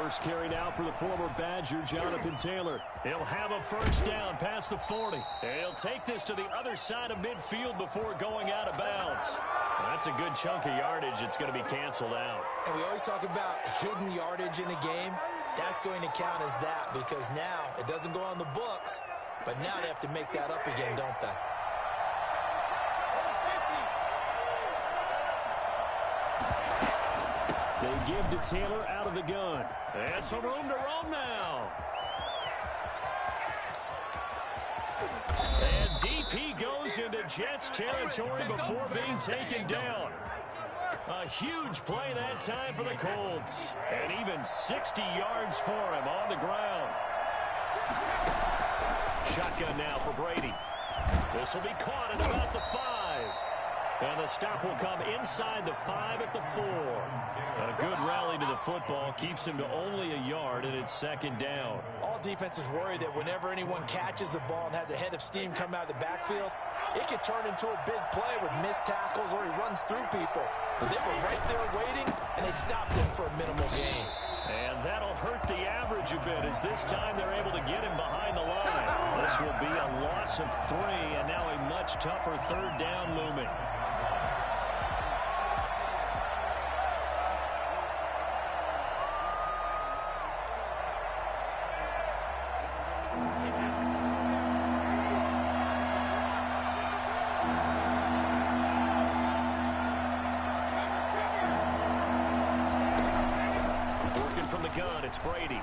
First carry now for the former Badger, Jonathan Taylor. He'll have a first down past the 40. He'll take this to the other side of midfield before going out of bounds. That's a good chunk of yardage. It's going to be canceled out. And we always talk about hidden yardage in a game. That's going to count as that because now it doesn't go on the books, but now they have to make that up again, don't they? They give to Taylor out of the gun. And some room to roam now. And deep he goes into Jets territory before being taken down. A huge play that time for the Colts. And even 60 yards for him on the ground. Shotgun now for Brady. This will be caught at about the 5. And the stop will come inside the 5 at the 4. A good rally to the football keeps him to only a yard, and it's second down. All defenses worry that whenever anyone catches the ball and has a head of steam come out of the backfield, it could turn into a big play with missed tackles or he runs through people. But they were right there waiting, and they stopped him for a minimal gain. And that'll hurt the average a bit as this time they're able to get him behind the line. This will be a loss of 3, and now a much tougher third down looming. It's Brady.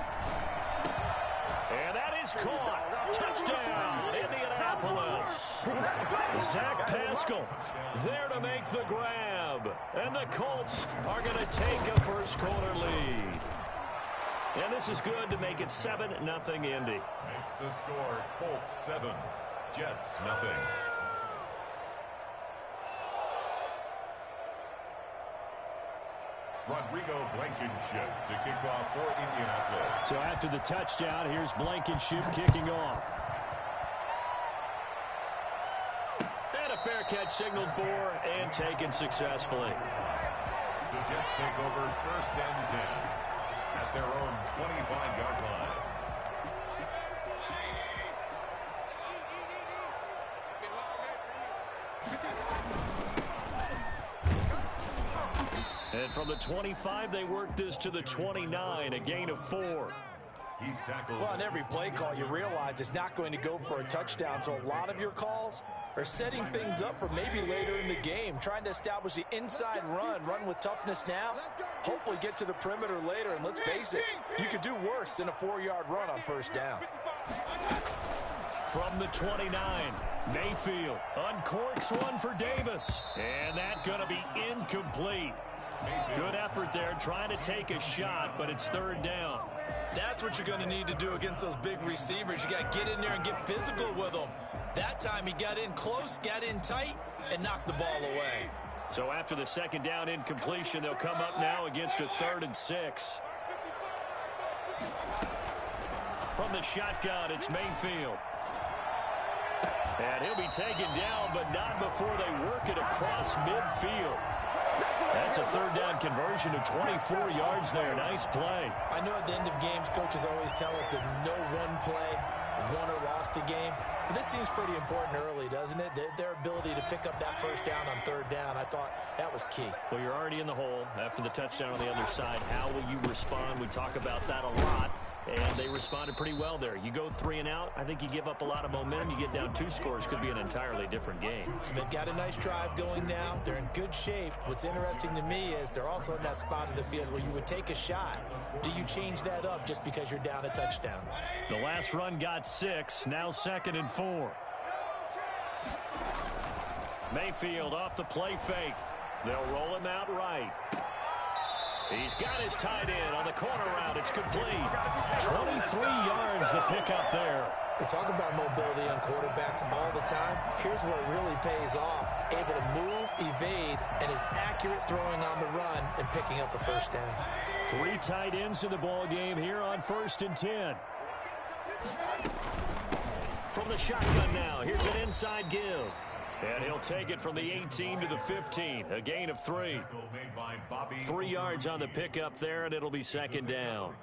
And that is caught. Touchdown, Indianapolis. Zach Pascal there to make the grab. And the Colts are going to take a first-quarter lead. And this is good to make it 7-0 Indy. Makes the score Colts 7, Jets 0. Rodrigo Blankenship to kick off for Indianapolis. So after the touchdown, here's Blankenship kicking off. And a fair catch signaled for and taken successfully. The Jets take over 1st and 10 at their own 25-yard line. And from the 25, they work this to the 29, a gain of 4. He's tackled. Well, on every play call, you realize it's not going to go for a touchdown. So a lot of your calls are setting things up for maybe later in the game, trying to establish the inside run with toughness now, hopefully get to the perimeter later. And let's face it, you could do worse than a 4-yard run on first down. From the 29, Mayfield uncorks one for Davis. And that's going to be incomplete. Good effort there, trying to take a shot, but it's 3rd down. That's what you're going to need to do against those big receivers. You got to get in there and get physical with them. That time he got in close, got in tight, and knocked the ball away. So after the 2nd down incompletion, they'll come up now against a 3rd and 6. From the shotgun, it's Mayfield. And he'll be taken down, but not before they work it across midfield. That's a 3rd down conversion of 24 yards there. Nice play. I know at the end of games, coaches always tell us that no one play won or lost a game. But this seems pretty important early, doesn't it? Their ability to pick up that first down on 3rd down, I thought that was key. Well, you're already in the hole after the touchdown on the other side. How will you respond? We talk about that a lot. And they responded pretty well there. You go 3 and out, I think you give up a lot of momentum. You get down 2 scores, could be an entirely different game. So they've got a nice drive going now. They're in good shape. What's interesting to me is they're also in that spot of the field where you would take a shot. Do you change that up just because you're down a touchdown? The last run got 6, now 2nd and 4. Mayfield off the play fake. They'll roll him out right. He's got his tight end on the corner route. It's complete. 23 yards the pickup there. They talk about mobility on quarterbacks all the time. Here's where it really pays off. Able to move, evade, and is accurate throwing on the run and picking up a first down. 3 tight ends in the ball game here on 1st and 10. From the shotgun now, here's an inside give. And he'll take it from the 18 to the 15, a gain of 3. 3 yards on the pickup there, and it'll be second down.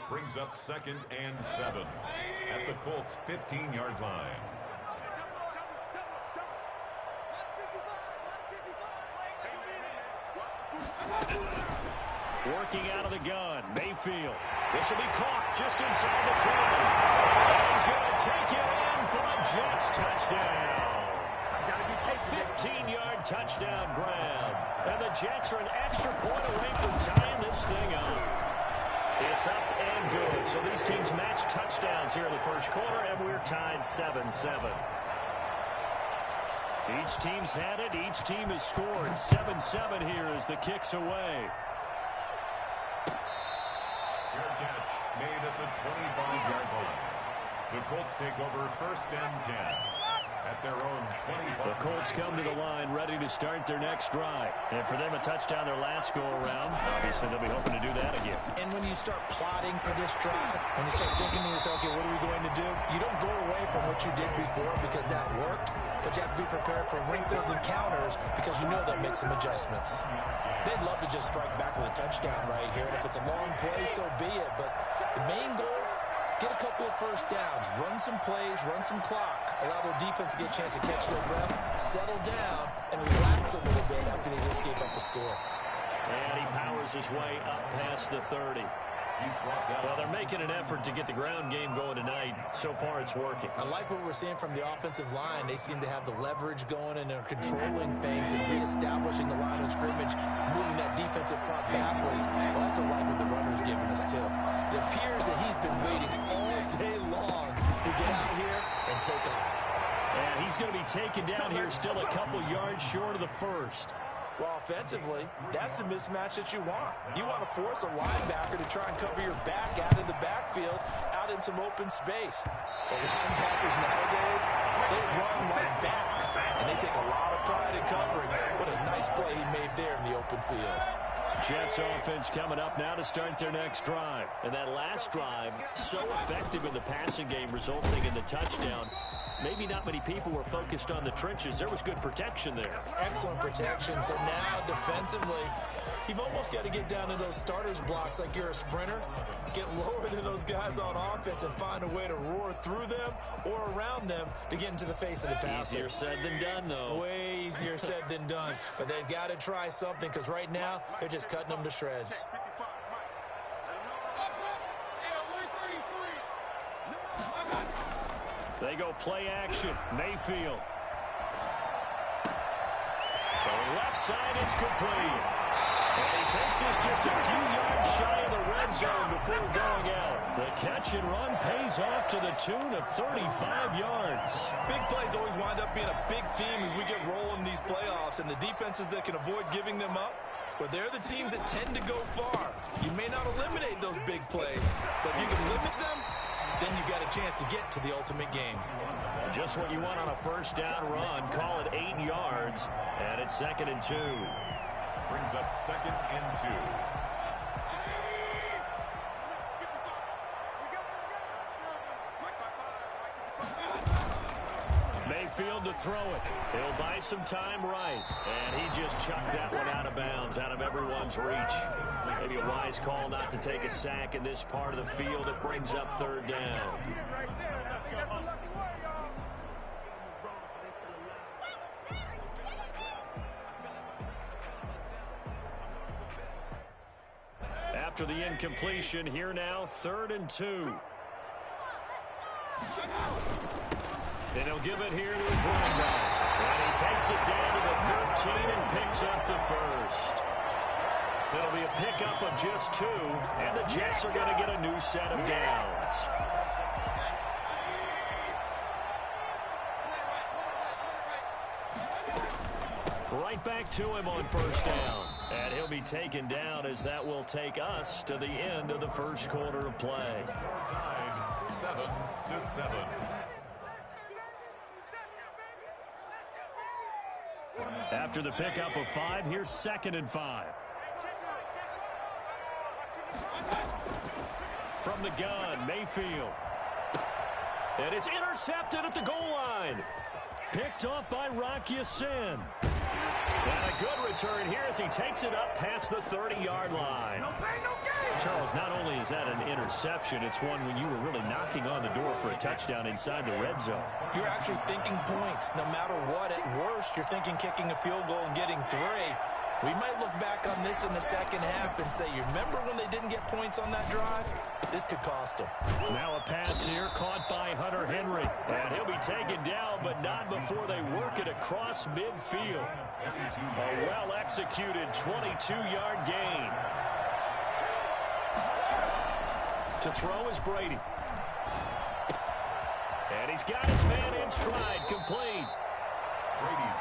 Brings up 2nd and 7 at the Colts' 15-yard line. Working out of the gun, Mayfield. This will be caught just inside the 10. He's going to take it in for a Jets touchdown. A 15-yard touchdown grab. And the Jets are an extra point away from tying this thing up. It's up and good. So these teams match touchdowns here in the first quarter, and we're tied 7-7. Each team's had it. Each team has scored. 7-7 here as the kick's away. Fair catch made at the 25-yard line. The Colts take over 1st and 10 at their own 25. The Colts come to the line ready to start their next drive. And for them, a touchdown their last go-around. Obviously, they'll be hoping to do that again. And when you start plotting for this drive, when you start thinking to yourself, okay, what are we going to do? You don't go away from what you did before because that worked, but you have to be prepared for wrinkles and counters because you know that makes some adjustments. They'd love to just strike back with a touchdown right here, and if it's a long play, so be it. But the main goal, get a couple of first downs, run some plays, run some clock, allow their defense to get a chance to catch their breath, settle down, and relax a little bit after they just gave up a score. And he powers his way up past the 30. Well, they're making an effort to get the ground game going tonight. So far, it's working. I like what we're seeing from the offensive line. They seem to have the leverage going, and they're controlling things and reestablishing the line of scrimmage, moving that defensive front backwards. I also like what the runner's giving us, too. It appears that he's been waiting all day long to get out here and take off. And he's going to be taken down here still a couple yards short of the first. Well, offensively, that's the mismatch that you want. You want to force a linebacker to try and cover your back out of the backfield, out in some open space. The linebackers nowadays, they run like backs, and they take a lot of pride in covering. What a nice play he made there in the open field. Jets offense coming up now to start their next drive. And that last drive, so effective in the passing game, resulting in the touchdown. Maybe not many people were focused on the trenches. There was good protection there. Excellent protection. So now, defensively, you've almost got to get down to those starters blocks like you're a sprinter. Get lower than those guys on offense and find a way to roar through them or around them to get into the face of the passer. Easier said than done, though. Way easier said than done. But they've got to try something because right now, they're just cutting them to shreds. They go play action. Mayfield. So left side, it's complete. And he takes us just a few yards shy of the red zone before going out. The catch and run pays off to the tune of 35 yards. Big plays always wind up being a big theme as we get rolling these playoffs, and the defenses that can avoid giving them up, but they're the teams that tend to go far. You may not eliminate those big plays, but if you can limit them, then you've got a chance to get to the ultimate game. Just what you want on a first down run. Call it 8 yards, and it's 2nd and 2. Brings up 2nd and 2. Mayfield to throw it. He'll buy some time right. And he just chucked that one out of bounds, out of everyone's reach. Maybe a wise call not to take a sack in this part of the field. It brings up 3rd down. After the incompletion, here now, 3rd and 2. And he'll give it here to his running back. And he takes it down to the 13 and picks up the first. It'll be a pickup of just 2, and the Jets are going to get a new set of downs. Right back to him on first down. And he'll be taken down as that will take us to the end of the first quarter of play. Time, 7-7. After the pickup of 5, here's 2nd and 5. From the gun, Mayfield. And it's intercepted at the goal line. Picked off by Rocky Sin. And a good return here as he takes it up past the 30-yard line. No pain, no gain. Charles, not only is that an interception, it's one when you were really knocking on the door for a touchdown inside the red zone. You're actually thinking points. No matter what, at worst, you're thinking kicking a field goal and getting 3. We might look back on this in the second half and say, you remember when they didn't get points on that drive? This could cost them. Now a pass here caught by Hunter Henry. And he'll be taken down, but not before they work it across midfield. A well-executed 22-yard gain. To throw is Brady. And he's got his man in stride, complete.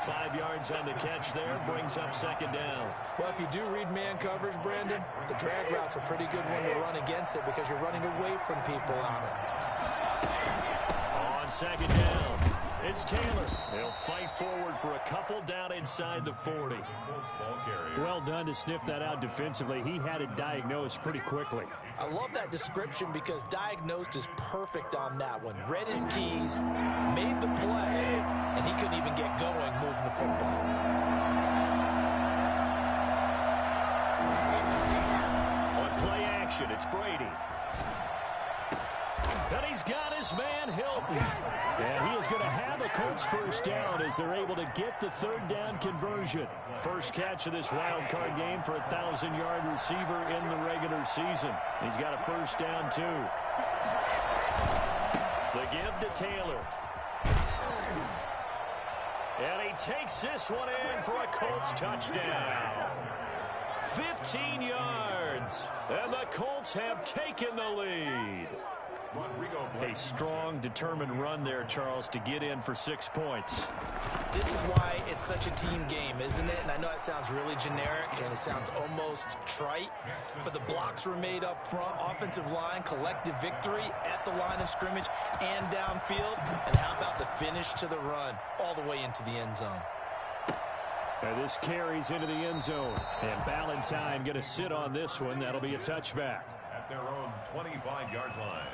5 yards on the catch there, brings up second down. Well, if you do read man coverage, Brandon, the drag route's a pretty good one to run against it because you're running away from people on it. On second down, it's Taylor. He'll fight forward for a couple down inside the 40. Well done to sniff that out defensively. He had it diagnosed pretty quickly. I love that description because diagnosed is perfect on that one. Read his keys, made the play, and he couldn't even get going moving the football. On play action, it's Brady. And he's got his man Hilton. And he is going to have a Colts first down as they're able to get the third down conversion. First catch of this wild card game for a 1,000-yard receiver in the regular season. He's got a first down, too. The give to Taylor. And he takes this one in for a Colts touchdown. 15 yards. And the Colts have taken the lead. A strong, determined run there, Charles, to get in for 6 points. This is why it's such a team game, isn't it? And I know it sounds really generic and it sounds almost trite, but the blocks were made up front, offensive line, collective victory at the line of scrimmage and downfield. And how about the finish to the run all the way into the end zone? And this carries into the end zone. And Ballantyne going to sit on this one. That'll be a touchback. At their own 25-yard line.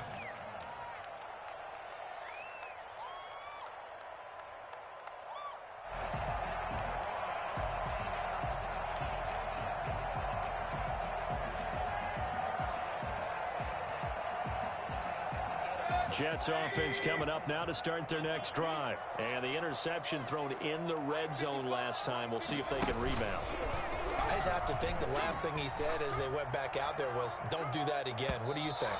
Jets offense coming up now to start their next drive. And the interception thrown in the red zone last time. We'll see if they can rebound. I just have to think the last thing he said as they went back out there was, don't do that again. What do you think?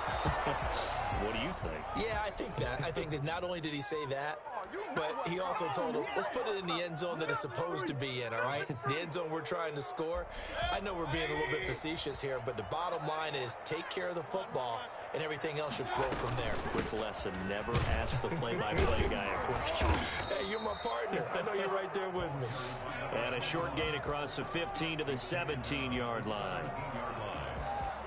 What do you think? Yeah, I think that. I think that not only did he say that, but he also told him, let's put it in the end zone that it's supposed to be in, all right? The end zone we're trying to score. I know we're being a little bit facetious here, but the bottom line is take care of the football, and everything else should flow from there. Quick lesson, never ask the play-by-play guy a question. Hey, you're my partner. I know you're right there with me. And a short gain across the 15 to the 17-yard line.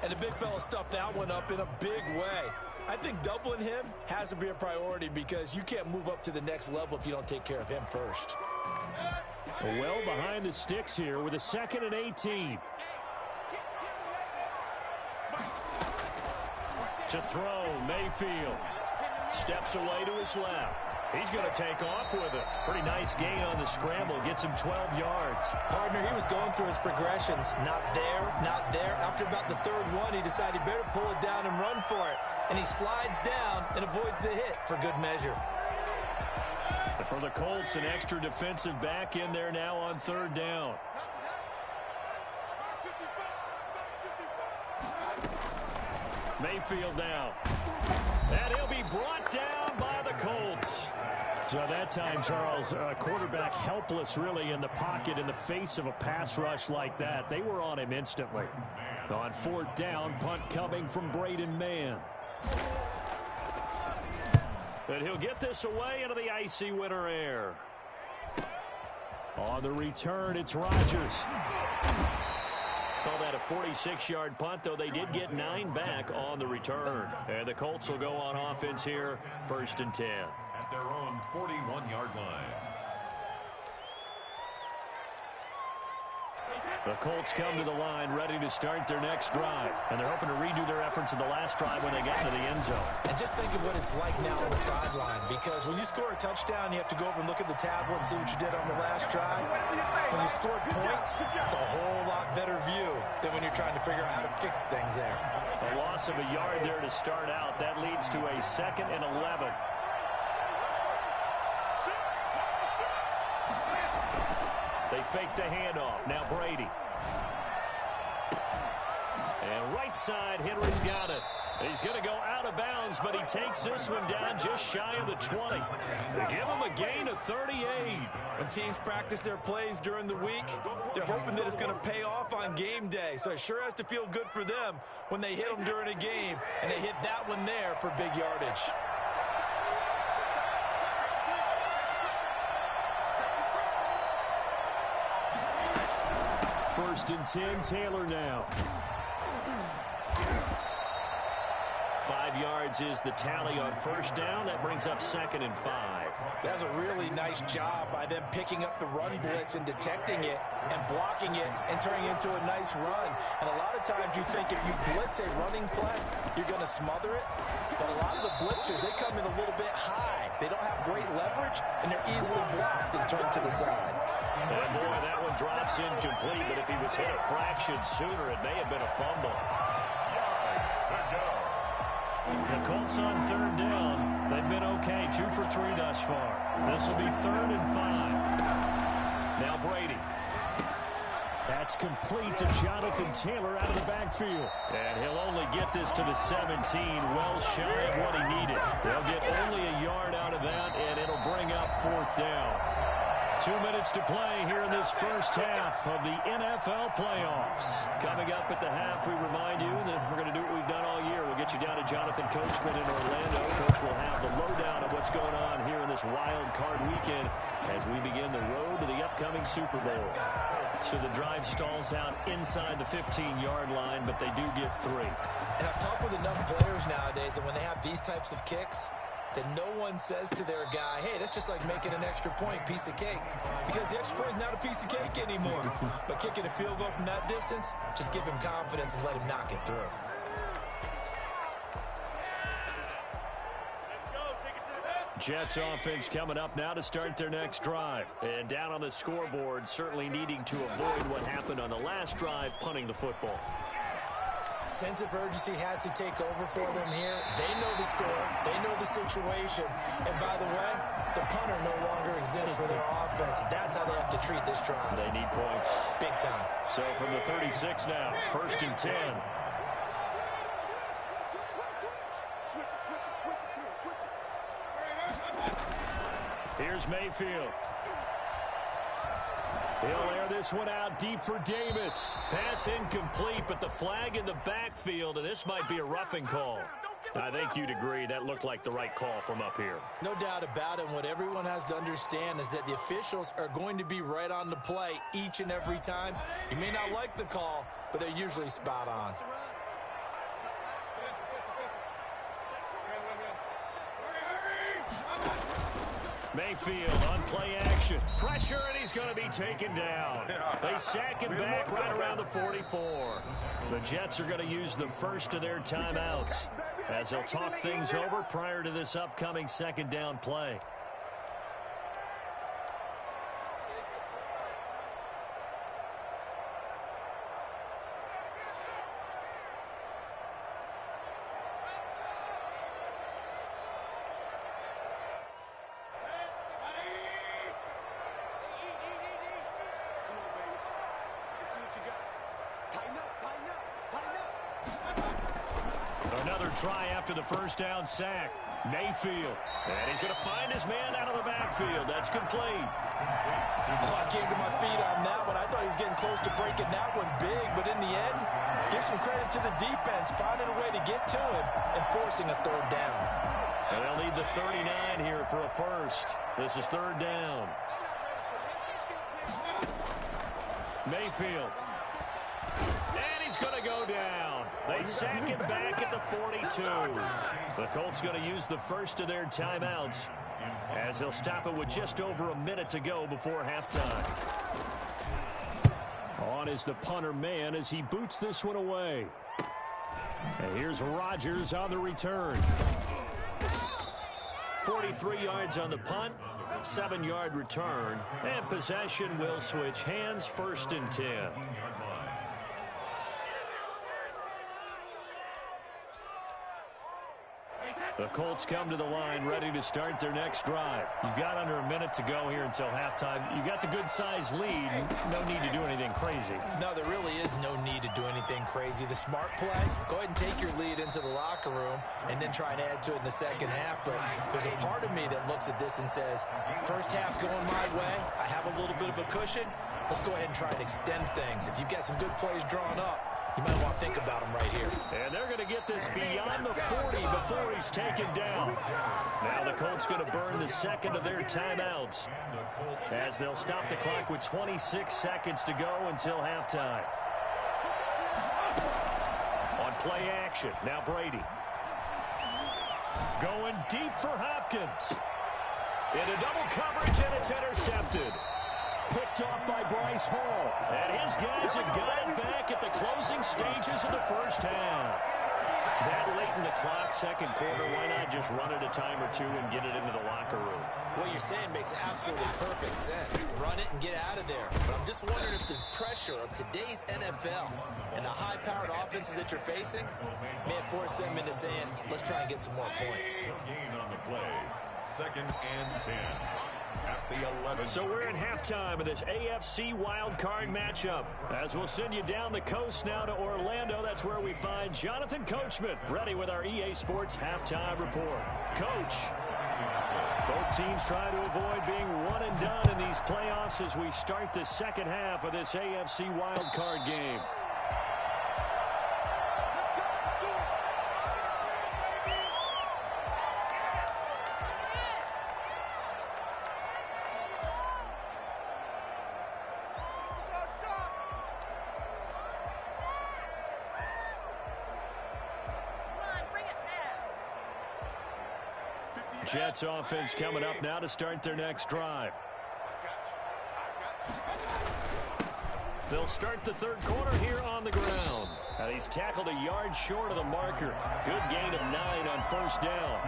And the big fella stuffed that one up in a big way. I think doubling him has to be a priority because you can't move up to the next level if you don't take care of him first. Well behind the sticks here with a 2nd and 18. To throw, Mayfield. Steps away to his left. He's going to take off with it. Pretty nice gain on the scramble. Gets him 12 yards. Partner, he was going through his progressions. Not there, not there. After about the third one, he decided he better pull it down and run for it. And he slides down and avoids the hit for good measure. For the Colts, an extra defensive back in there now on third down. Mayfield now. And he'll be brought down by the Colts. So that time, Charles, quarterback helpless really in the pocket in the face of a pass rush like that. They were on him instantly. On fourth down, punt coming from Braden Mann. And he'll get this away into the icy winter air. On the return, it's Rodgers. Call that a 46-yard punt, though they did get 9 back on the return. And the Colts will go on offense here, 1st and 10. At their own 41-yard line. The Colts come to the line ready to start their next drive. And they're hoping to redo their efforts in the last drive when they get into the end zone. And just think of what it's like now on the sideline. Because when you score a touchdown, you have to go over and look at the tablet and see what you did on the last drive. When you scored points, it's a whole lot better view than when you're trying to figure out how to fix things there. A loss of a yard there to start out. That leads to a 2nd and 11. They fake the handoff. Now Brady. And right side, Henry's got it. He's going to go out of bounds, but he takes this one down just shy of the 20. They give him a gain of 38. When teams practice their plays during the week, they're hoping that it's going to pay off on game day. So it sure has to feel good for them when they hit them during a game, and they hit that one there for big yardage. First and 10, Taylor now. 5 yards is the tally on first down. That brings up 2nd and 5. That's a really nice job by them picking up the run blitz and detecting it and blocking it and turning it into a nice run. And a lot of times you think if you blitz a running play, you're going to smother it. But a lot of the blitzers, they come in a little bit high. They don't have great leverage, and they're easily blocked and turned to the side. And boy, that one drops incomplete, but if he was hit a fraction sooner, it may have been a fumble. The Colts on 3rd down. They've been okay, 2 for 3 thus far. This will be 3rd and 5. Now Brady. That's complete to Jonathan Taylor out of the backfield. And he'll only get this to the 17, well shy of what he needed. They'll get only a yard out of that, and it'll bring up 4th down. 2 minutes to play here in this first half of the NFL playoffs. Coming up at the half, we remind you that we're going to do what we've done all year. We'll get you down to Jonathan Coachman in Orlando. Coach will have the lowdown of what's going on here in this wild card weekend as we begin the road to the upcoming Super Bowl. So the drive stalls out inside the 15-yard line, but they do get 3. And I've talked with enough players nowadays that when they have these types of kicks, that no one says to their guy, hey, that's just like making an extra point, piece of cake. Because the extra point is not a piece of cake anymore. But kicking a field goal from that distance, just give him confidence and let him knock it through. Jets offense coming up now to start their next drive. And down on the scoreboard, certainly needing to avoid what happened on the last drive, punting the football. Sense of urgency has to take over for them here. They know the score. They know the situation. And by the way, the punter no longer exists for their offense. That's how they have to treat this drive. They need points. Big time. So from the 36 now, 1st and 10. Here's Mayfield. He'll air this one out deep for Davis. Pass incomplete, but the flag in the backfield, and this might be a roughing call. I think you'd agree that looked like the right call from up here. No doubt about it. What everyone has to understand is that the officials are going to be right on the play each and every time. You may not like the call, but they're usually spot on. Mayfield on play action. Pressure, and he's going to be taken down. They sack him back right around the 44. The Jets are going to use the first of their timeouts as they'll talk things over prior to this upcoming 2nd down play. Another try after the first down sack. Mayfield. And he's going to find his man out of the backfield. That's complete. I came to my feet on that one. I thought he was getting close to breaking that one big, but in the end, give some credit to the defense, finding a way to get to him and forcing a 3rd down. And they'll need the 39 here for a first. This is 3rd down. Mayfield. And he's going to go down. They sack him back at the 42. The Colts going to use the first of their timeouts as they'll stop it with just over a minute to go before halftime. On is the punter man as he boots this one away. And here's Rodgers on the return. 43 yards on the punt, 7-yard return, and possession will switch hands, 1st and 10. The Colts come to the line ready to start their next drive. You've got under a minute to go here until halftime. You've got the good-sized lead. No need to do anything crazy. No, there really is no need to do anything crazy. The smart play, go ahead and take your lead into the locker room and then try and add to it in the second half. But there's a part of me that looks at this and says, first half going my way, I have a little bit of a cushion. Let's go ahead and try and extend things. If you've got some good plays drawn up, you might want to think about them right here. And they're going to get this beyond the 40 before he's taken down. Now the Colts going to burn the second of their timeouts as they'll stop the clock with 26 seconds to go until halftime. On play action, now Brady. Going deep for Hopkins. Into double coverage, and it's intercepted. Picked off by Bryce Hall. And his guys have got it back at the closing stages of the first half. That late in the clock, second quarter, why not just run it a time or two and get it into the locker room? What you're saying makes absolutely perfect sense. Run it and get out of there. But I'm just wondering if the pressure of today's NFL and the high-powered offenses that you're facing may have forced them into saying, let's try and get some more points. Gain on the play. 2nd and 10. At the 11. So we're in halftime of this AFC wildcard matchup. As we'll send you down the coast now to Orlando, that's where we find Jonathan Coachman, ready with our EA Sports halftime report. Coach, both teams trying to avoid being one and done in these playoffs as we start the second half of this AFC wildcard game. Jets offense coming up now to start their next drive. They'll start the third quarter here on the ground. And he's tackled a yard short of the marker. Good gain of 9 on first down.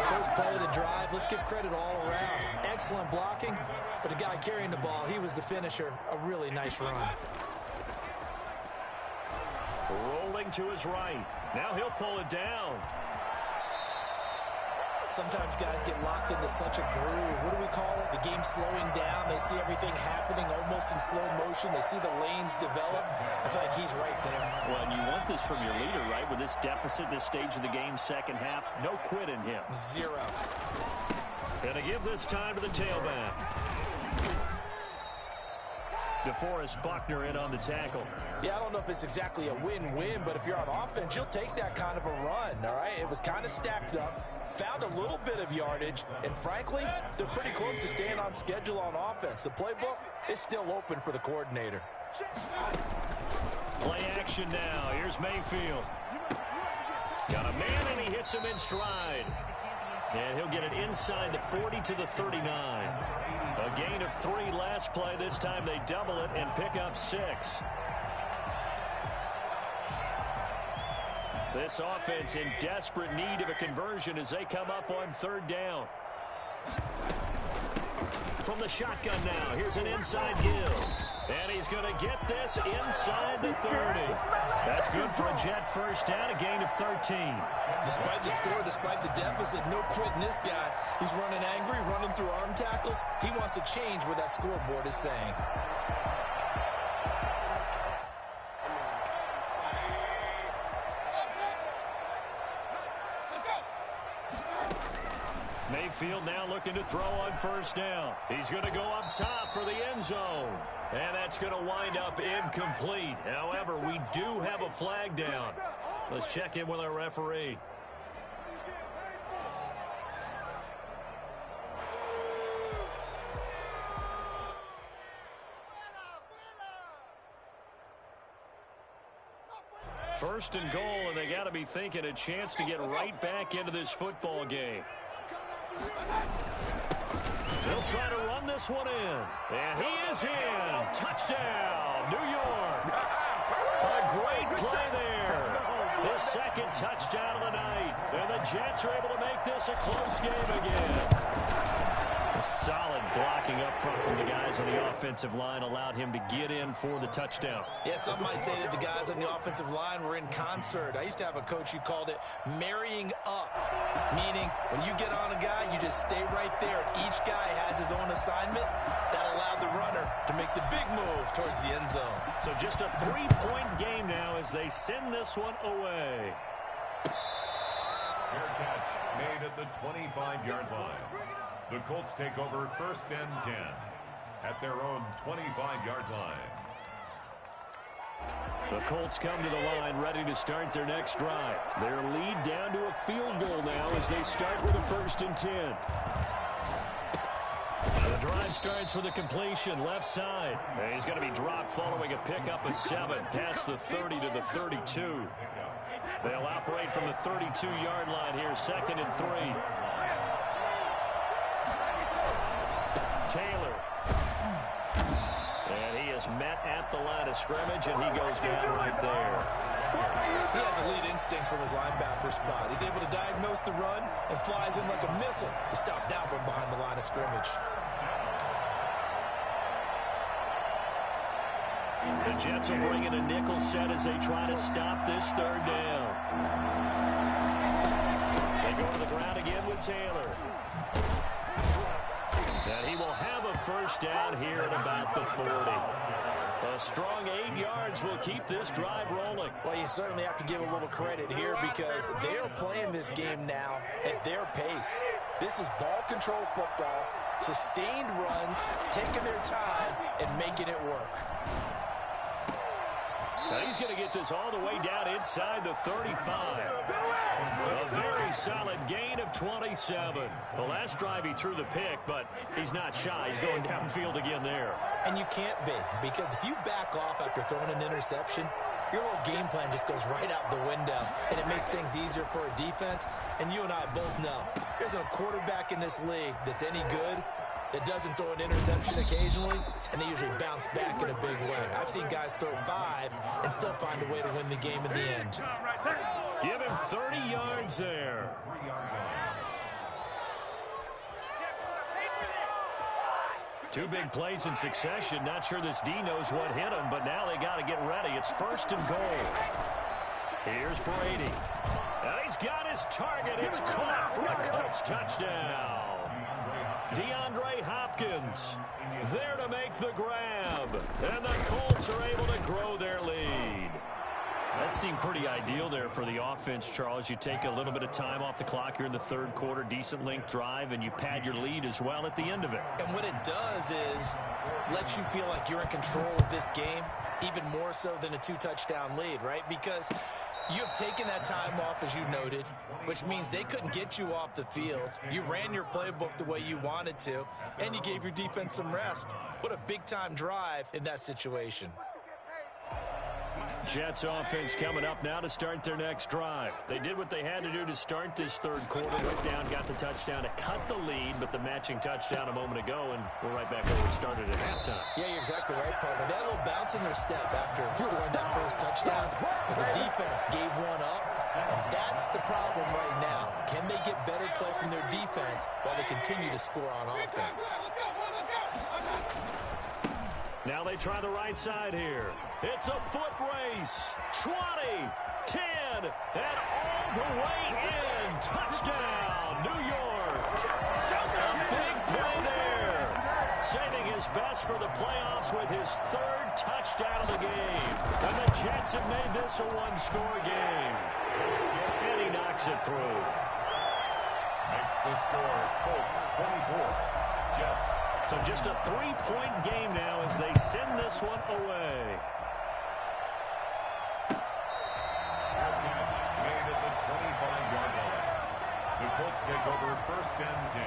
First play of the drive, let's give credit all around. Excellent blocking, but the guy carrying the ball, he was the finisher. A really nice run. Rolling to his right. Now he'll pull it down. Sometimes guys get locked into such a groove. What do we call it? The game slowing down. They see everything happening almost in slow motion. They see the lanes develop. I feel like he's right there. Well, and you want this from your leader, right? With this deficit, this stage of the game, second half, no quit in him. 0. Gonna give this time to the tailback. DeForest Buckner in on the tackle. Yeah, I don't know if it's exactly a win-win, but if you're on offense, you'll take that kind of a run, all right? It was kind of stacked up. Found a little bit of yardage, and frankly, they're pretty close to staying on schedule on offense. The playbook is still open for the coordinator. Play action now. Here's Mayfield. Got a man, and he hits him in stride. And he'll get it inside the 40 to the 39. A gain of 3 last play. This time they double it and pick up 6. This offense in desperate need of a conversion as they come up on third down. From the shotgun now, here's an inside give. And he's going to get this inside the 30. That's good for a Jet first down, a gain of 13. Despite the score, despite the deficit, no quitting this guy. He's running angry, running through arm tackles. He wants to change what that scoreboard is saying. Mayfield now looking to throw on first down. He's going to go up top for the end zone. And that's going to wind up incomplete. However, we do have a flag down. Let's check in with our referee. First and goal, and they got to be thinking a chance to get right back into this football game. They'll try to run this one in. And he is in. Touchdown, New York. A great play there. His second touchdown of the night. And the Jets are able to make this a close game again. A solid blocking up front from the guys on the offensive line allowed him to get in for the touchdown. Yeah, some might say that the guys on the offensive line were in concert. I used to have a coach who called it marrying up, meaning when you get on a guy, you just stay right there. And each guy has his own assignment. That allowed the runner to make the big move towards the end zone. So just a 3-point game now as they send this one away. Fair catch made at the 25-yard line. The Colts take over 1st and 10 at their own 25-yard line. The Colts come to the line ready to start their next drive. Their lead down to a field goal now as they start with a 1st and 10. The drive starts with a completion left side. And he's going to be dropped following a pickup of 7 past the 30 to the 32. They'll operate from the 32-yard line here, 2nd and 3. Taylor. And he is met at the line of scrimmage, and he goes down right there. He has elite instincts from his linebacker spot. He's able to diagnose the run and flies in like a missile to stop that one behind the line of scrimmage. The Jets will bring in a nickel set as they try to stop this 3rd down. They go to the ground again with Taylor. And he will have a 1st down here at about the 40. A strong 8 yards will keep this drive rolling. Well, you certainly have to give a little credit here because they are playing this game now at their pace. This is ball control football, sustained runs, taking their time, and making it work. Now he's going to get this all the way down inside the 35. A very solid gain of 27. The last drive he threw the pick, but he's not shy. He's going downfield again there. And you can't be, because if you back off after throwing an interception, your whole game plan just goes right out the window, and it makes things easier for a defense. And you and I both know there's a quarterback in this league that's any good that doesn't throw an interception occasionally, and they usually bounce back in a big way. I've seen guys throw 5 and still find a way to win the game in the end. Give him 30 yards there. Two big plays in succession. Not sure this D knows what hit him, but now they got to get ready. It's 1st and goal. Here's Brady. And he's got his target. It's caught for a Colts touchdown. DeAndre Hopkins there to make the grab. And the Colts are able to grow their lead. That seemed pretty ideal there for the offense, Charles. You take a little bit of time off the clock here in the 3rd quarter, decent length drive, and you pad your lead as well at the end of it. And what it does is let you feel like you're in control of this game, even more so than a 2-touchdown lead, right? Because you have taken that time off, as you noted, which means they couldn't get you off the field. You ran your playbook the way you wanted to, and you gave your defense some rest. What a big-time drive in that situation. Jets offense coming up now to start their next drive. They did what they had to do to start this 3rd quarter. Went down, got the touchdown to cut the lead, but the matching touchdown a moment ago, and we're right back where we started at halftime. Yeah, you're exactly right, partner. They had a little bounce in their step after scoring that 1st touchdown, and the defense gave one up, and that's the problem right now. Can they get better play from their defense while they continue to score on offense? Now they try the right side here. It's a foot race. 20, 10, and all the way in. Touchdown, New York. A big play there. Saving his best for the playoffs with his 3rd touchdown of the game. And the Jets have made this a 1-score game. And he knocks it through. Makes the score Colts 24, Jets. So just a 3-point game now as they send this one away. Catch made at the 25-yard line. The Colts take over 1st and 10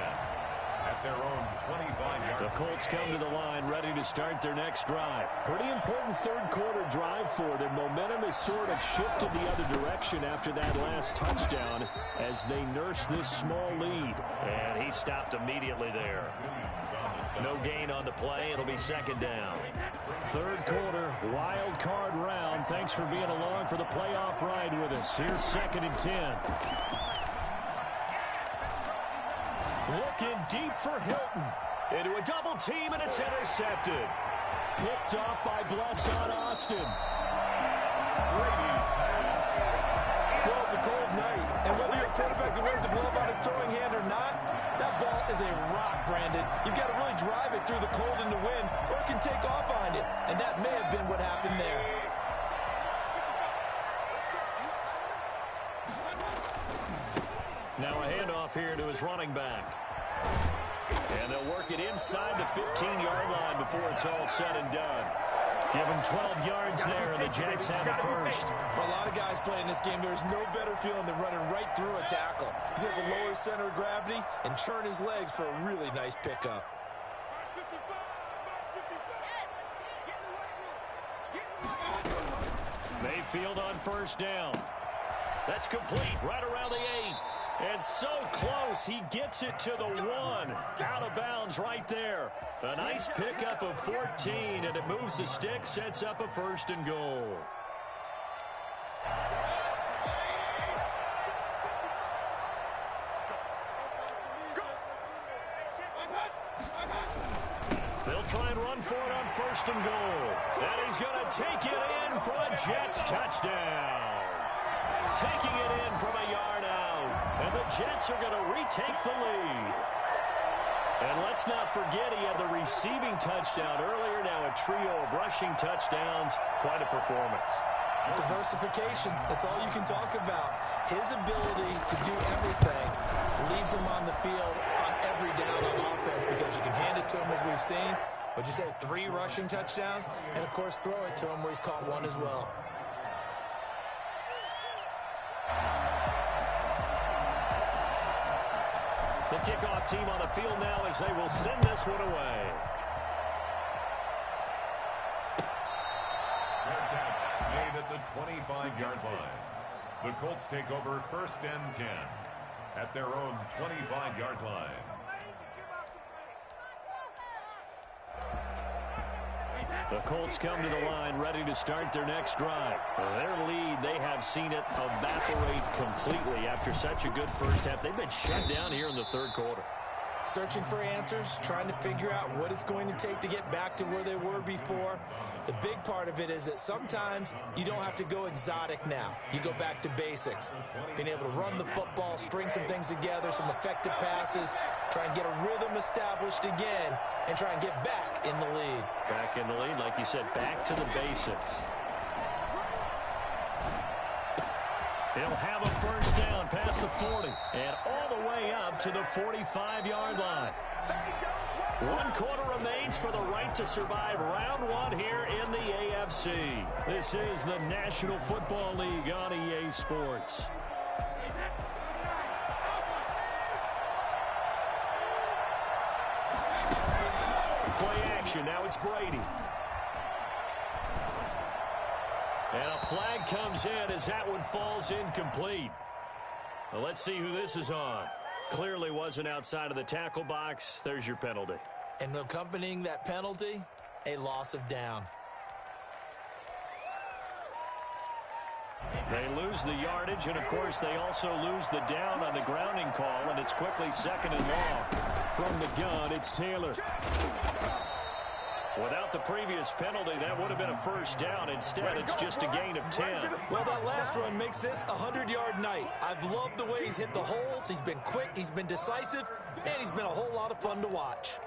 at their own 25-yard. The Colts come to the line ready to start their next drive. Pretty important third-quarter drive for them. Momentum has sort of shifted the other direction after that last touchdown as they nurse this small lead. And he stopped immediately there. No gain on the play. It'll be second down. Third quarter, wild card round. Thanks for being along for the playoff ride with us. Here's second and 10. Looking deep for Hilton. Into a double team, and it's intercepted. Picked off by Blesson Austin. Well, it's a cold night, and whether you're a quarterback that wears a glove on his throwing hand or not, that ball is a rock, Brandon. You've got to really drive it through the cold and the wind, or it can take off on you, and that may have been what happened there. Now a handoff here to his running back. And they'll work it inside the 15-yard line before it's all said and done. Give him 12 yards there, and the Jets have it first. For a lot of guys playing this game, there's no better feeling than running right through a tackle. He's able to lower his center of gravity and churn his legs for a really nice pickup. Mayfield on first down. That's complete right around the 8. And so close, he gets it to the 1. Out of bounds right there. A nice pickup of 14, and it moves the stick, sets up a first and goal. They'll try and run for it on first and goal. And he's going to take it in for a Jets touchdown. Taking it in from a yard out. And the Jets are going to retake the lead. And let's not forget he had the receiving touchdown earlier. Now a trio of rushing touchdowns. Quite a performance. Diversification. That's all you can talk about. His ability to do everything leaves him on the field on every down on offense because you can hand it to him as we've seen. But you say 3 rushing touchdowns and, of course, throw it to him where he's caught 1 as well. The kickoff team on the field now as they will send this one away. Fair catch made at the 25-yard line. The Colts take over first and 10 at their own 25-yard line. The Colts come to the line ready to start their next drive. Their lead, they have seen it evaporate completely after such a good first half. They've been shut down here in the third quarter. Searching for answers, trying to figure out what it's going to take to get back to where they were before. The big part of it is that sometimes you don't have to go exotic now. You go back to basics. Being able to run the football, string some things together, some effective passes, try and get a rhythm established again, and try and get back in the lead. Back in the lead, like you said, back to the basics. He'll have a first down past the 40 and all the way up to the 45-yard line. 1 quarter remains for the right to survive round 1 here in the AFC. This is the National Football League on EA Sports. Play action. Now it's Brady. And a flag comes in as that one falls incomplete. Well, let's see who this is on. Clearly wasn't outside of the tackle box. There's your penalty. And accompanying that penalty, a loss of down. They lose the yardage, and, of course, they also lose the down on the grounding call, and it's quickly second and long. From the gun, it's Taylor. Without the previous penalty, that would have been a first down. Instead, it's just a gain of 10. Well, that last run makes this a 100-yard night. I've loved the way he's hit the holes. He's been quick, he's been decisive, and he's been a whole lot of fun to watch.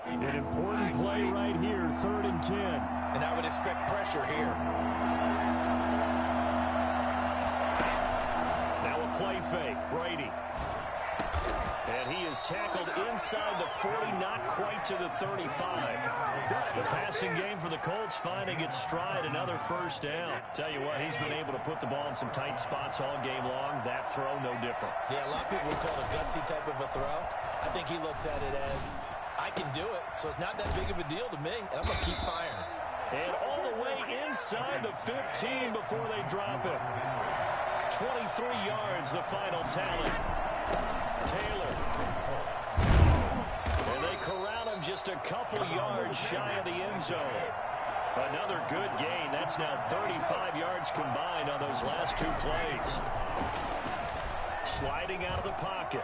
An important play right here, 3rd and 10. And I would expect pressure here. Now a play fake, Brady. And he is tackled inside the 40, not quite to the 35. The passing game for the Colts finding its stride, another first down. Tell you what, he's been able to put the ball in some tight spots all game long. That throw, no different. Yeah, a lot of people would call it a gutsy type of a throw. I think he looks at it as, I can do it, so it's not that big of a deal to me, and I'm going to keep firing. And all the way inside the 15 before they drop it. 23 yards, the final tally. Taylor. And they corral him just a couple yards shy of the end zone. Another good gain. That's now 35 yards combined on those last two plays. Sliding out of the pocket.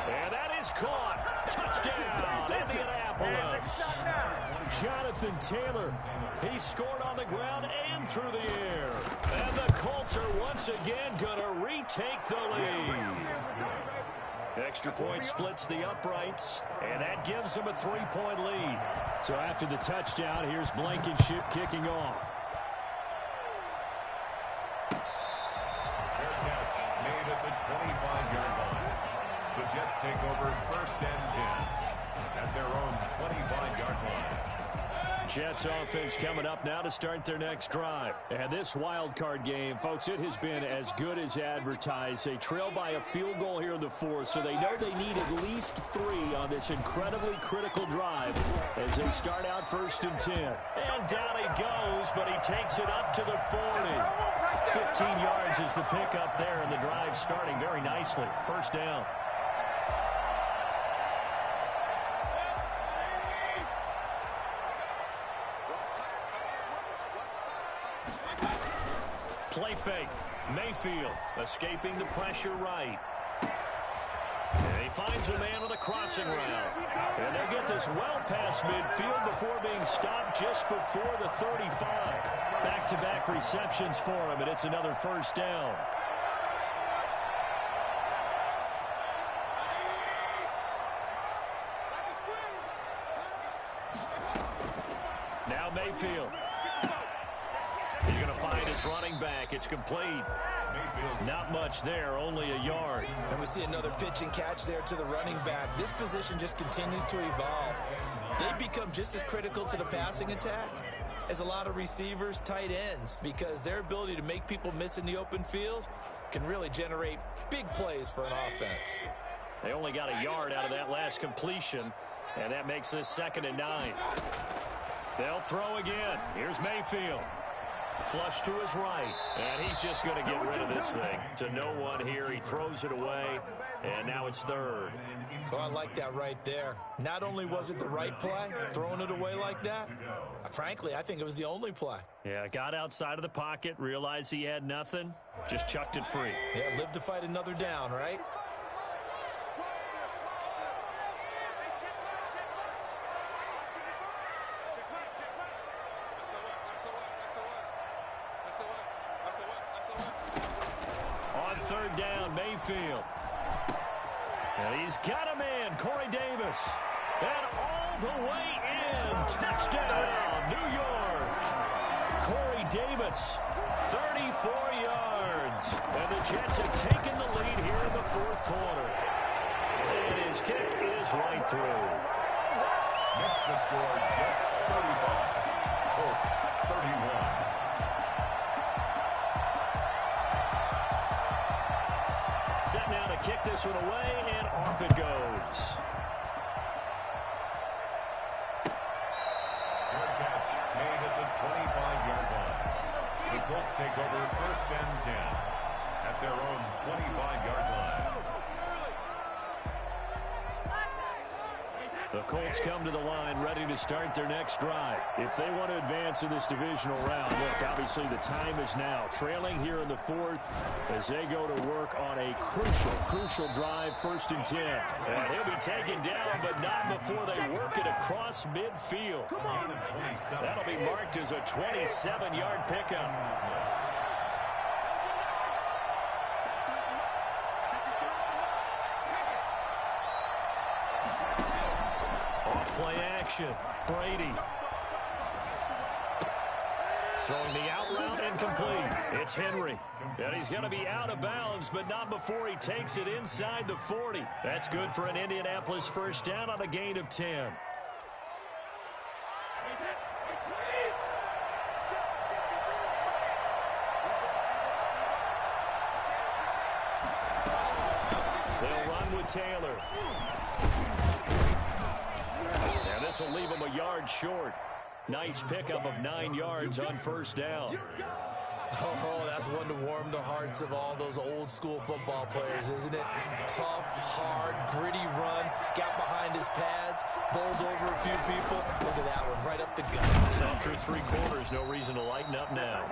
And that is caught. Touchdown, Indianapolis. Jonathan Taylor. He scored on the ground and through the air. And the Colts are once again going to retake the lead. Extra point splits the uprights, and that gives them a 3-point lead. So after the touchdown, here's Blankenship kicking off. Fair catch made at the 25-yard line. The Jets take over first and 10 at their own 25-yard line. Jets offense coming up now to start their next drive. And this wild card game, folks, it has been as good as advertised. They trail by a field goal here in the fourth, so they know they need at least 3 on this incredibly critical drive as they start out first and 10. And down he goes, but he takes it up to the 40. 15 yards is the pickup there, and the drive starting very nicely. First down. Play fake. Mayfield escaping the pressure right. And he finds a man on the crossing route. And they get this well past midfield before being stopped just before the 35. Back-to-back receptions for him, and it's another first down. Now Mayfield. He's going to find his running back. It's complete. Not much there, only a yard. And we see another pitch and catch there to the running back. This position just continues to evolve. They become just as critical to the passing attack as a lot of receivers, tight ends, because their ability to make people miss in the open field can really generate big plays for an offense. They only got a yard out of that last completion, and that makes this 2nd and 9. They'll throw again. Here's Mayfield. Flush to his right, and he's just going to get rid of this thing. To no one here, he throws it away, and now it's 3rd. Oh, I like that right there. Not only was it the right play, throwing it away like that, frankly, I think it was the only play. Yeah, got outside of the pocket, realized he had nothing, just chucked it free. Yeah, live to fight another down, right? Third down, Mayfield. And he's got a man, Corey Davis. And all the way in. Touchdown, New York. Corey Davis, 34 yards. And the Jets have taken the lead here in the 4th quarter. And his kick is right through. Next to score, Jets 35. Colts 31. Set now to kick this one away, and off it goes. Fair catch made at the 25-yard line. The Colts take over first and 10 at their own 25-yard line. The Colts come to the line ready to start their next drive. If they want to advance in this divisional round, look, obviously the time is now. Trailing here in the 4th as they go to work on a crucial drive, 1st and 10. And he'll be taken down, but not before they work it across midfield. That'll be marked as a 27-yard pickup. Play action. Brady. Throwing the out route and complete. It's Henry. And he's going to be out of bounds, but not before he takes it inside the 40. That's good for an Indianapolis first down on a gain of 10. They'll run with Taylor. And this will leave him a yard short. Nice pickup of 9 yards on first down. Oh, that's one to warm the hearts of all those old school football players, isn't it? Tough, hard, gritty run, got behind his pads, bowled over a few people. Look at that one, right up the gut. So through 3 quarters, no reason to lighten up now.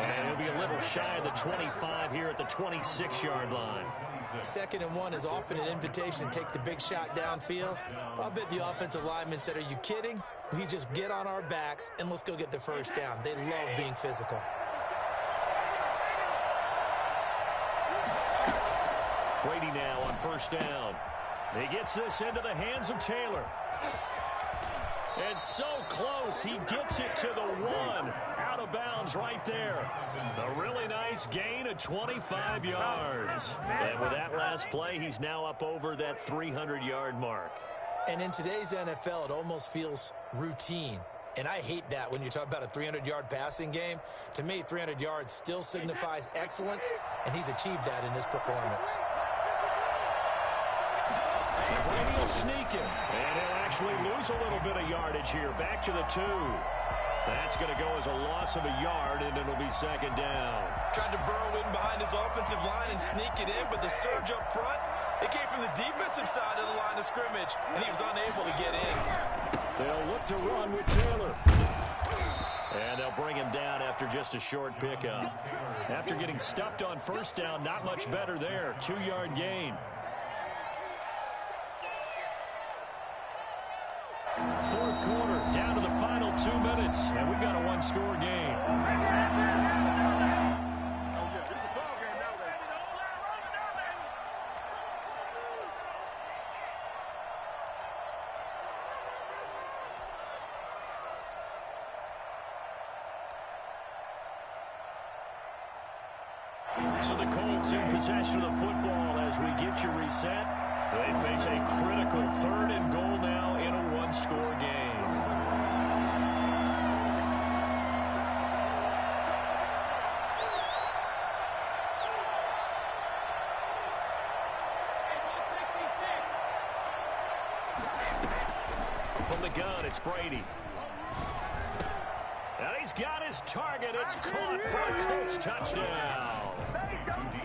And he'll be a little shy of the 25 here at the 26-yard line. 2nd and 1 is often an invitation to take the big shot downfield. I bet the offensive lineman said, are you kidding? We just get on our backs and let's go get the first down. They love being physical. Brady now on first down. He gets this into the hands of Taylor. And so close, he gets it to the 1. Out of bounds right there. A really nice gain of 25 yards. And with that last play, he's now up over that 300-yard mark. And in today's NFL, it almost feels routine. And I hate that when you talk about a 300-yard passing game. To me, 300 yards still signifies excellence, and he's achieved that in this performance. Brady will sneak him, and he'll actually lose a little bit of yardage here. Back to the 2. That's going to go as a loss of a yard, and it'll be 2nd down. Tried to burrow in behind his offensive line and sneak it in, but the surge up front, it came from the defensive side of the line of scrimmage, and he was unable to get in. They'll look to run with Taylor. And they'll bring him down after just a short pickup. After getting stuffed on first down, not much better there. 2-yard gain. 4th quarter, down to the final 2 minutes, and we've got a 1-score game. So the Colts in possession of the football as we get you reset. They face a critical 3rd and goal now in a 1-score game. From the gun, it's Brady. And he's got his target. It's caught for a Colts touchdown.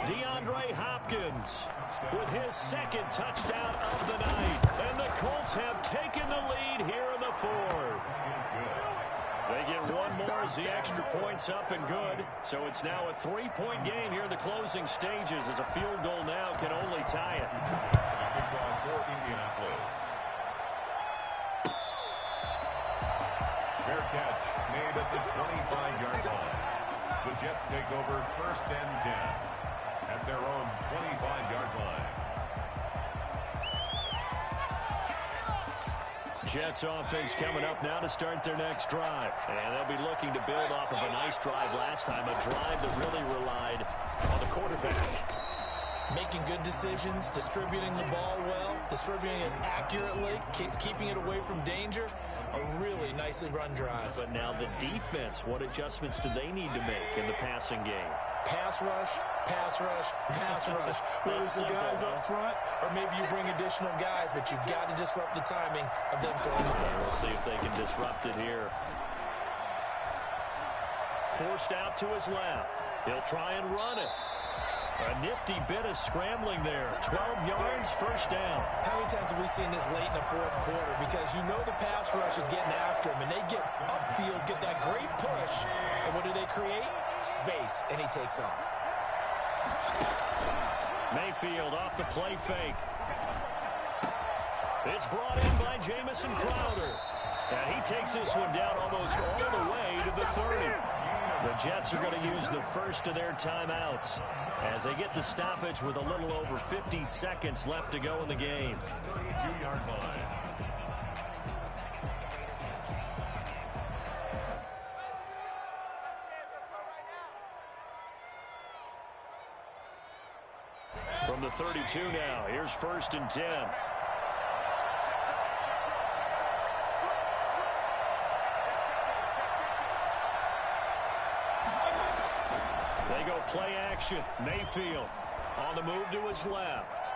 DeAndre Hopkins with his 2nd touchdown of the night. And the Colts have taken the lead here in the 4th. They get one more as the extra point's up and good. So it's now a 3-point game here in the closing stages as a field goal now can only tie it. Fair catch made at the 25-yard line. The Jets take over 1st and 10 at their own 25-yard line. Jets offense coming up now to start their next drive. And they'll be looking to build off of a nice drive last time, a drive that really relied on the quarterback. Making good decisions, distributing the ball well, distributing it accurately, keeping it away from danger. A really nicely run drive. But now the defense, what adjustments do they need to make in the passing game? Pass rush, pass rush, pass rush. Whether it's the guys up front or maybe you bring additional guys, but you've got to disrupt the timing of them throwing the ball. We'll see if they can disrupt it here. Forced out to his left. He'll try and run it. A nifty bit of scrambling there. 12 yards, first down. How many times have we seen this late in the 4th quarter? Because you know the pass rush is getting after him, and they get upfield, get that great push. And what do they create? Space, and he takes off. Mayfield off the play fake. It's brought in by Jamison Crowder. And he takes this one down almost all the way to the 30. The Jets are going to use the first of their timeouts as they get the stoppage with a little over 50 seconds left to go in the game. 32-yard line. from the 32 now. Here's 1st and 10. They go play action. Mayfield on the move to his left.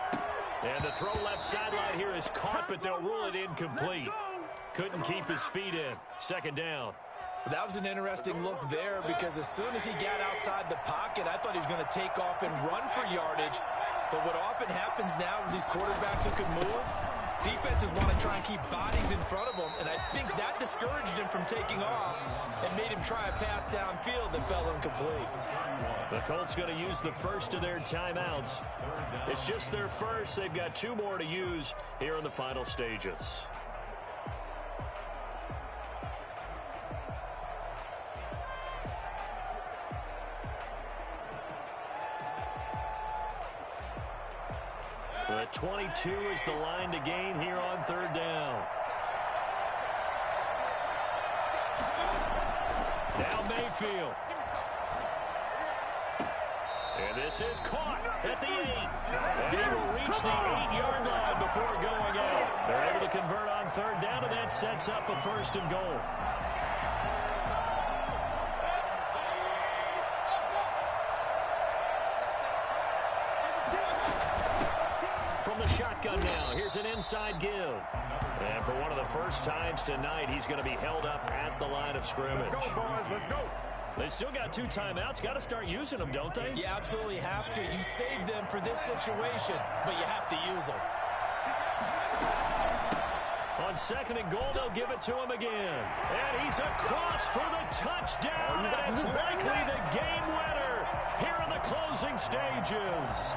And the throw left sideline here is caught, but they'll rule it incomplete. Couldn't keep his feet in. 2nd down. That was an interesting look there because as soon as he got outside the pocket, I thought he was going to take off and run for yardage. But what often happens now with these quarterbacks who can move, defenses want to try and keep bodies in front of them, and I think that discouraged him from taking off and made him try a pass downfield that fell incomplete. The Colts going to use the first of their timeouts. It's just their first. They've got 2 more to use here in the final stages. The 22 is the line to gain here on 3rd down. Now Mayfield. And this is caught at the 8. And he will reach the 8-yard line before going out. They're able to convert on 3rd down, and that sets up a 1st and goal. From the shotgun now, here's an inside give. And for one of the first times tonight, he's going to be held up at the line of scrimmage. Let's go, boys. Let's go. They still got 2 timeouts. Got to start using them, don't they? You absolutely have to. You save them for this situation, but you have to use them. On 2nd and goal, they'll give it to him again. And he's across for the touchdown, and it's likely the game winner here in the closing stages.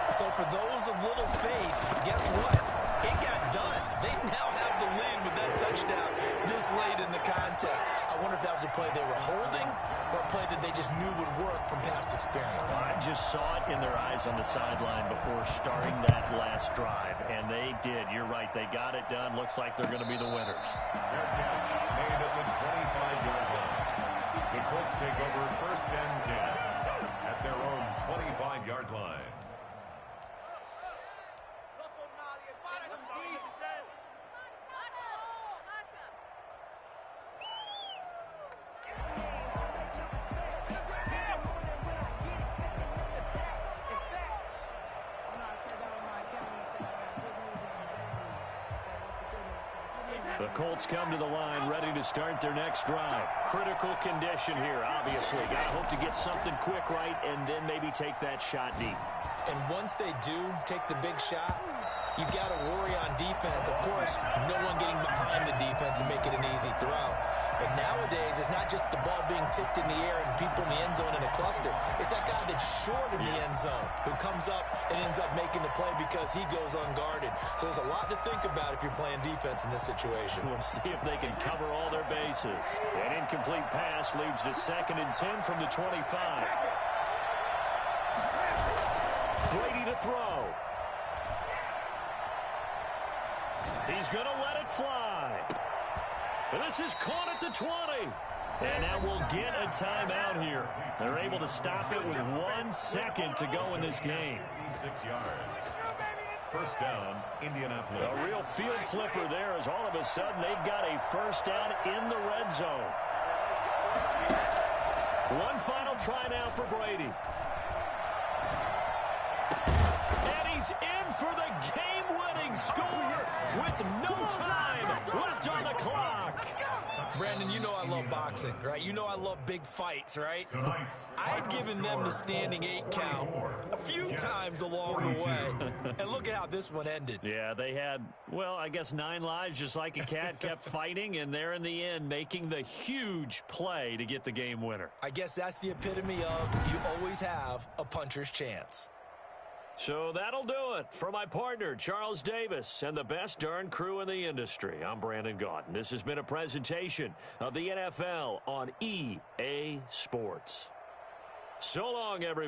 So for those of little faith, guess what? It got done. They now have the lead with that touchdown this late in the contest. I wonder if that was a play they were holding or a play that they just knew would work from past experience. I just saw it in their eyes on the sideline before starting that last drive, and they did. You're right. They got it done. Looks like they're going to be the winners. Their catch made at the 25-yard line. The Colts take over 1st and 10 at their own 25-yard line. The Colts come to the line ready to start their next drive. Critical condition here, obviously. Got to hope to get something quick right and then maybe take that shot deep. And once they do take the big shot, you got to worry on defense. Of course, no one getting behind the defense and make it an easy throw. But nowadays, it's not just the ball being tipped in the air and people in the end zone in a cluster. It's that guy that's short in the end zone who comes up and ends up making the play because he goes unguarded. So there's a lot to think about if you're playing defense in this situation. We'll see if they can cover all their bases. An incomplete pass leads to 2nd and 10 from the 25. Brady to throw. He's going to let it fly. And this is caught at the 20. And now we'll get a timeout here. They're able to stop it with 1 second to go in this game. 6 yards. 1st down, Indianapolis. A real field flipper there as all of a sudden they've got a 1st down in the red zone. One final try now for Brady. And he's in for the game-winning score with no time left on the clock. Brandon, you know I love boxing, right? You know I love big fights, right? I had given them the standing 8 count a few times along the way. And look at how this one ended. Yeah, they had, well, I guess 9 lives just like a cat, kept fighting, and they're in the end making the huge play to get the game winner. I guess that's the epitome of you always have a puncher's chance. So that'll do it for my partner, Charles Davis, and the best darn crew in the industry. I'm Brandon Gaudin. This has been a presentation of the NFL on EA Sports. So long, everybody.